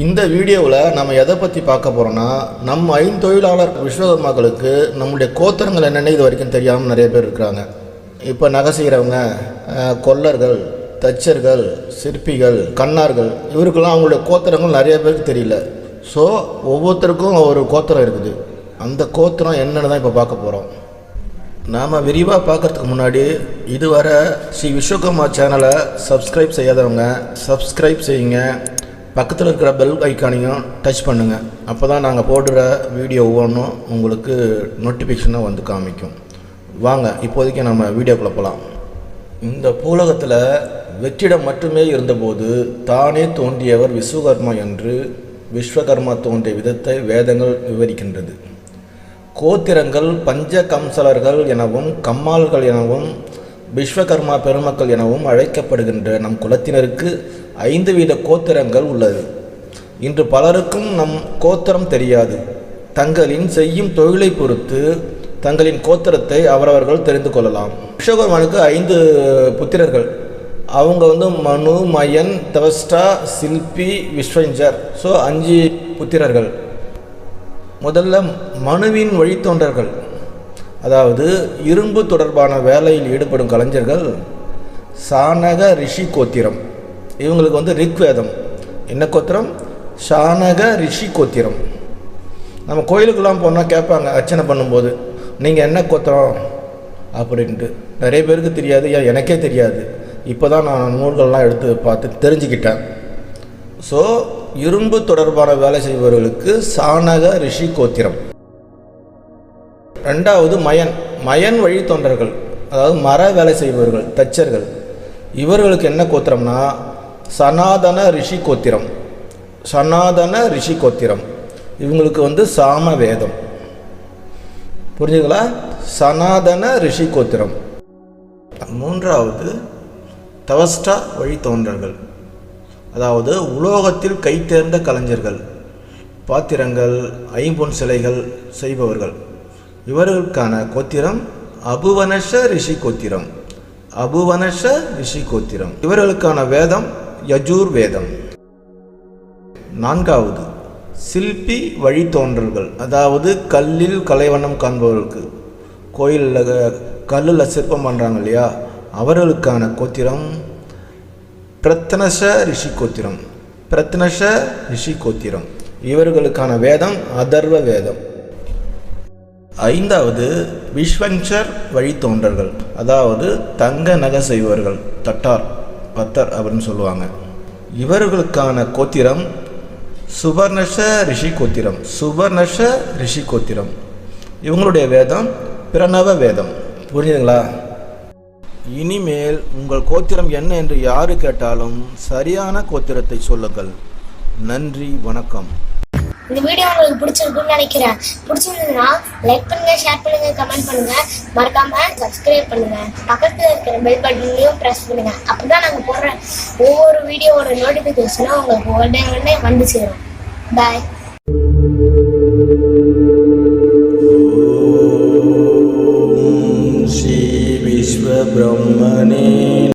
இந்த வீடியோவில் நம்ம எதை பற்றி பார்க்க போகிறோன்னா, நம்ம ஐந்தொழிலாளர் விஸ்வகர்மாக்களுக்கு நம்முடைய கோத்திரங்கள் என்னென்ன இது வரைக்கும் தெரியாமல் நிறைய பேர் இருக்கிறாங்க. இப்போ நகை செய்கிறவங்க, கொல்லர்கள், தச்சர்கள், சிற்பிகள், கண்ணார்கள், இவருக்கெல்லாம் அவங்களுடைய கோத்திரங்கள் நிறைய பேருக்கு தெரியல. ஸோ ஒவ்வொருத்தருக்கும் ஒரு கோத்திரம் இருக்குது. அந்த கோத்திரம் என்னென்னு தான் இப்போ பார்க்க போகிறோம். நாம் விரிவாக பார்க்குறதுக்கு முன்னாடி இதுவரை ஸ்ரீ விஸ்வகர்மா சேனலை சப்ஸ்கிரைப் செய்யாதவங்க சப்ஸ்கிரைப் செய்யுங்க. பக்கத்தில் இருக்கிற பெல் ஐக்கானையும் டச் பண்ணுங்கள். அப்போ தான் நாங்கள் போடுற வீடியோ ஒவ்வொன்றும் உங்களுக்கு நோட்டிஃபிகேஷனாக வந்து காமிக்கும். வாங்க இப்போதைக்கு நம்ம வீடியோக்குள்ளே போகலாம். இந்த பூலகத்தில் வெற்றிடம் மட்டுமே இருந்தபோது தானே தோன்றியவர் விஸ்வகர்மா என்று விஸ்வகர்மா தோன்றிய விதத்தை வேதங்கள் விவரிக்கின்றது. கோத்திரங்கள் பஞ்ச கம்சலர்கள் எனவும் கம்மாள்கள் எனவும் விஸ்வகர்மா பெருமக்கள் எனவும் அழைக்கப்படுகின்ற நம் குலத்தினருக்கு 5 வீத கோத்திரங்கள் உள்ளது. இன்று பலருக்கும் நம் கோத்திரம் தெரியாது. தங்களின் செய்யும் தொழிலை பொறுத்து தங்களின் கோத்திரத்தை அவரவர்கள் தெரிந்து கொள்ளலாம். விஸ்வகர்மானுக்கு 5 புத்திரர்கள். அவங்க மனு, மயன், தவஸ்டா, சில்பி, விஸ்வஞ்சர். ஸோ 5 புத்திரர்கள். முதல்ல மனுவின் வழித்தோன்றர்கள், அதாவது இரும்பு தொடர்பான வேலையில் ஈடுபடும் கலைஞர்கள் சானக ரிஷி கோத்திரம். இவங்களுக்கு ரிக்வேதம். என்ன கோத்திரம்? சானக ரிஷி கோத்திரம். நம்ம கோயிலுக்கெல்லாம் போனால் கேட்பாங்க அர்ச்சனை பண்ணும்போது, நீங்கள் என்ன கோத்திரம் அப்படின்ட்டு. நிறைய பேருக்கு தெரியாது, எனக்கே தெரியாது. இப்போ தான் நான் நூல்கள்லாம் எடுத்து பார்த்து தெரிஞ்சுக்கிட்டேன். ஸோ இரும்பு தொடர்பான வேலை செய்பவர்களுக்கு சானக ரிஷி கோத்திரம். ரெண்டாவது மயன். மயன் வழித்தோன்றர்கள், அதாவது மர வேலை செய்பவர்கள், தச்சர்கள். இவர்களுக்கு என்ன கோத்திரம்னா சனாதன ரிஷி கோத்திரம். சனாதன ரிஷி கோத்திரம். இவங்களுக்கு சாம வேதம். புரிஞ்சுங்களா? சனாதன ரிஷி கோத்திரம். மூன்றாவது தவஸ்டா வழித்தோன்றர்கள், அதாவது உலோகத்தில் கை தேர்ந்த கலைஞர்கள், பாத்திரங்கள், ஐம்பொன் சிலைகள் செய்பவர்கள். இவர்களுக்கான கோத்திரம் அபுவனஷ ரிஷி கோத்திரம். அபுவனஷ ரிஷி கோத்திரம். இவர்களுக்கான வேதம் யஜூர் வேதம். நான்காவது சில்பி வழித்தோன்றல்கள், அதாவது கல்லில் கலைவண்ணம் காண்பவர்களுக்கு. கோயிலில் கல்லில் சிற்பம் பண்ணுறாங்க இல்லையா, அவர்களுக்கான கோத்திரம் பிரத்னஷ ரிஷி கோத்திரம். பிரத்னஷ ரிஷி கோத்திரம். இவர்களுக்கான வேதம் அதர்வ வேதம். ஐந்தாவது விஸ்வஞ்சர் வழித்தோன்றர்கள், அதாவது தங்க நகை செய்பவர்கள், தட்டார், பத்தர் அப்படின்னு சொல்லுவாங்க. இவர்களுக்கான கோத்திரம் சுபர்ணஷ ரிஷி கோத்திரம். சுபர்ணஷ ரிஷி கோத்திரம். இவங்களுடைய வேதம் பிரணவ வேதம். புரியுதுங்களா? இனிமேல் உங்கள் கோத்திரம் என்ன என்று யாரு கேட்டாலும் சரியான கோத்திரத்தை சொல்லுங்கள். நன்றி, வணக்கம். இந்த வீடியோ உங்களுக்கு பிடிச்சிருக்குன்னு நினைக்கிறேன். பிடிச்சிருந்ததுன்னா லைக் பண்ணுங்க, ஷேர் பண்ணுங்க, கமெண்ட் பண்ணுங்க, மறக்காம சப்ஸ்கிரைப் பண்ணுங்க. பக்கத்துல இருக்கிற பெல் பட்டனையும் பிரஸ் பண்ணுங்க. அப்பதான் நாங்க போடுற ஒவ்வொரு வீடியோவோட நோட்டிபிகேஷனும் உங்களுக்கு உடனே வந்து சேரும். பாய். ஸ்ரீ விஸ்வ பிரம்மணே